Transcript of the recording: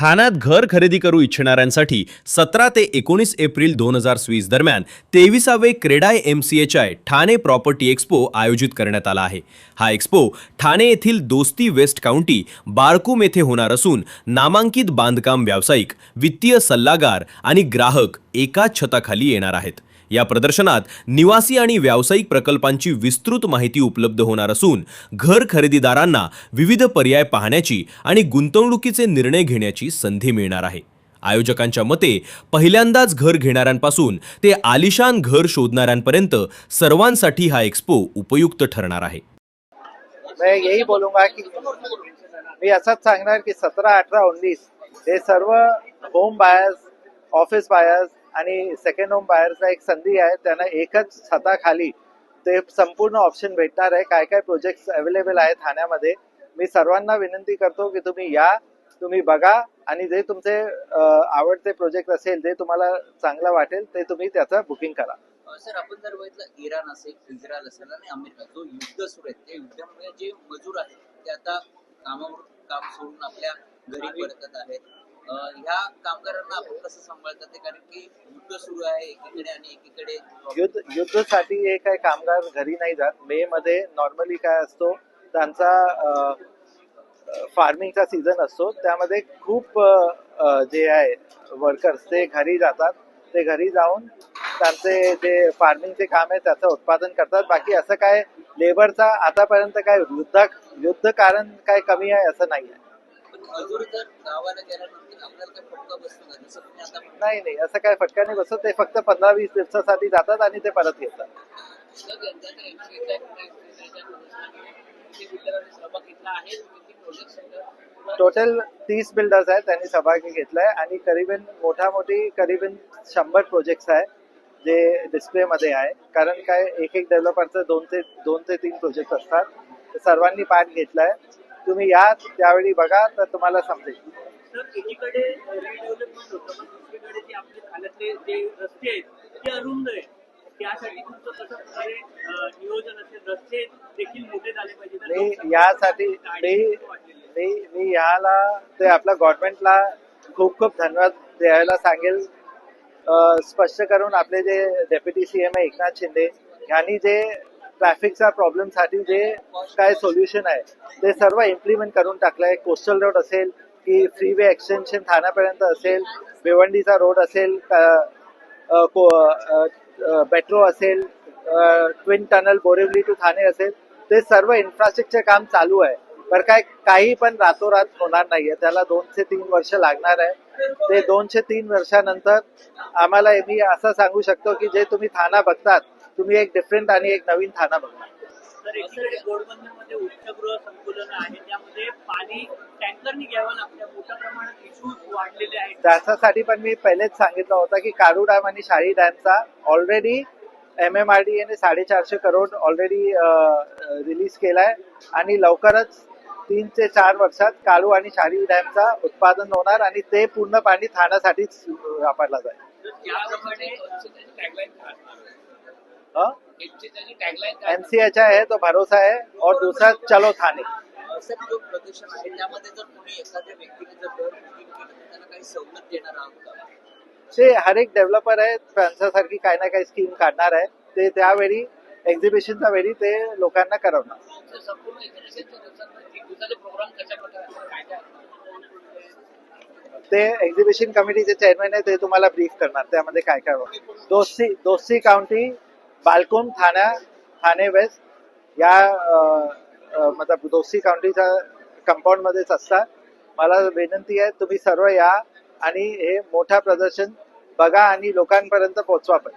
ठाण्यात घर खरेदी करू इच्छिणाऱ्यांसाठी 17 ते 19 एप्रिल 2020 दरम्यान 23वे CREDAI MCHI Thane property expo आयोजित करण्यात आला आहे। हा एक्स्पो ठाणे येथील दोस्ती वेस्ट काउंटी बारकुम येथे होणार असून नामांकित बांधकाम व्यावसायिक, वित्तीय सल्लागार आणि ग्राहक एकाच छताखाली येणार आहेत। या प्रदर्शनात निवासी आणि व्यावसायिक प्रकल्पांची विस्तृत माहिती उपलब्ध होणार असून घर खरेदीदारांना विविध पर्याय पाहण्याची आणि गुंतवणुकीचे निर्णय घेण्याची संधी मिळणार आहे। आयोजकांच्या मते पहिल्यांदाच घर घेणाऱ्यांपासून ते आलिशान घर शोधणाऱ्यांपर्यंत सर्वांसाठी हा एक्स्पो उपयुक्त ठरणार आहे। मैं यही बोलूंगा कि मी असंच सांगणार की 17, 18, 19 हे सर्व होम बायर्स, ऑफिस बायर्स आणि सेकंड होम बायर्सला एक संधी आहे। त्यांना एकच छताखाली ते संपूर्ण ऑप्शन भेटणार आहे। काय काय प्रोजेक्ट्स अवेलेबल आहेत ठाण्यामध्ये। मी सर्वांना विनंती करतो की तुम्ही या, तुम्ही बघा आणि जे तुमचे आवडते प्रोजेक्ट असेल, जे तुम्हाला चांगलं वाटेल ते तुम्ही त्याचं बुकिंग करा। सर, आपण जर बघितलं इराण असेल, इस्रायल असेल आणि अमेरिका, जो युद्ध सुरू आहे त्या युद्धामुळे जे मजूर आहेत ते आता कामावर काम सोडून आपल्या घरी परतत आहेत। ह्या कामगारांना आपण कसं सांभाळतात ते, कारण की युद्ध सुरू आहे एकीकडे आणि एकीकडे युद्धसाठी हे काय कामगार घरी नाही जात। मे मध्ये नॉर्मली काय असतो, त्यांचा फार्मिंगचा सीझन असतो, त्यामध्ये खूप जे आहे वर्कर्स ते घरी जातात। ते घरी जाऊन त्यांचे जे फार्मिंगचे काम आहे त्याचं उत्पादन करतात। बाकी असं काय लेबरचा आतापर्यंत काय युद्ध कारण काय कमी आहे असं नाही आहे। मजूर जर गावाला गेल्यानंतर आपल्याला काय फटका बसतो का? जसं तुम्ही आता नाही, असं काय फटका नाही बसत। ते फक्त 15-20 दिवसासाठी जातात आणि ते परत येतात। टोटल 30 बिल्डर्स आहेत, त्यांनी सहभागी घेतलाय आणि करीबन 100 प्रोजेक्ट्स आहे जे डिस्प्ले मध्ये आहे। कारण काय एक डेव्हलपरचं 2 ते 3 प्रोजेक्ट असतात। सर्वांनी पार्ट घेतलाय। तुम्ही या, त्यावेळी बघा तर तुम्हाला समजेल। सर, एकीकडे रिडेव्हलपमेंट होतं, पण दुसरीकडे जे आपले ठाण्यातले जे रस्ते आहेत ते अरुंद आहेत। त्यासाठी तुमचं कसं प्रकारे नियोजन असेल? रस्ते देखील मोठे झाले पाहिजे। मी याला ते आपल्या गव्हर्नमेंटला खूप धन्यवाद द्यायला सांगेल। स्पष्ट करून आपले जे डेप्युटी CM आहे एकनाथ शिंदे यांनी जे ट्रॅफिकचा प्रॉब्लेमसाठी जे काय सोल्युशन आहे ते सर्व इम्प्लिमेंट करून टाकलंय। कोस्टल रोड असेल की फ्रीवे एक्सटेन्शन ठाण्यापर्यंत असेल, भिवंडीचा रोड असेल, मेट्रो असेल, twin tunnel Borivali to Thane असेल, ते सर्व इन्फ्रास्ट्रक्चर काम चालू आहे। पण काही पण रातोरात होणार नाहीये, त्याला 2 ते 3 वर्ष लागणार आहे। ते 2 ते 3 वर्षानंतर आम्हाला मी असं सांगू शकतो की जे तुम्ही ठाणा बघतात, तुम्ही एक डिफरंट आणि एक नवीन ठाणा बघणार। तर एकीकडे घोडबंदरमध्ये उच्चगृह संकुलन आहे, त्यामध्ये पाणी टँकरनी घ्यावं लागतं, मोठ्या प्रमाणात इश्यूज वाढलेले आहेत। त्याच्यासाठी पण मी पहिलेच सांगितलं होतं की कारू डॅम आणि शाही डॅमचा ऑलरेडी MMRDA ने 450 करोड ऑलरेडी रिलीज केलाय आणि लवकरच 3 ते 4 वर्षात कारू आणि शाही डॅमचा उत्पादन होणार आणि ते पूर्ण पाणी ठाण्यासाठीच वापरला जाईल। MCHI है तो भरोसा है और दूसरा चलो थाने। सर, जो प्रदूषण आहे त्यामध्ये जर कोणी एखाद्या व्यक्तीने जर घर बुकिंग केलं तर त्यांना काही सवलत देणार आहात का? ते हर एक डेव्हलपर आहे त्यांच्यासारखी काही ना काही स्कीम काढणार आहे। ते त्यावेळी एक्झिबिशनच्या वेळी ते लोकांना करवणार। ते एक्झिबिशन कमिटीचे चेअरमॅन आहे, ते तुम्हाला ब्रीफ करणार त्यामध्ये काय काय होतं। दोस्ती काउंटी बालकुम ठाणे वेस्ट या मतलब दोस्ती काउंटीच्या कंपाऊंड मध्येच असतात। मला विनंती आहे तुम्ही सर्व या आणि हे मोठा प्रदर्शन बघा आणि लोकांपर्यंत पोहोचवा पण।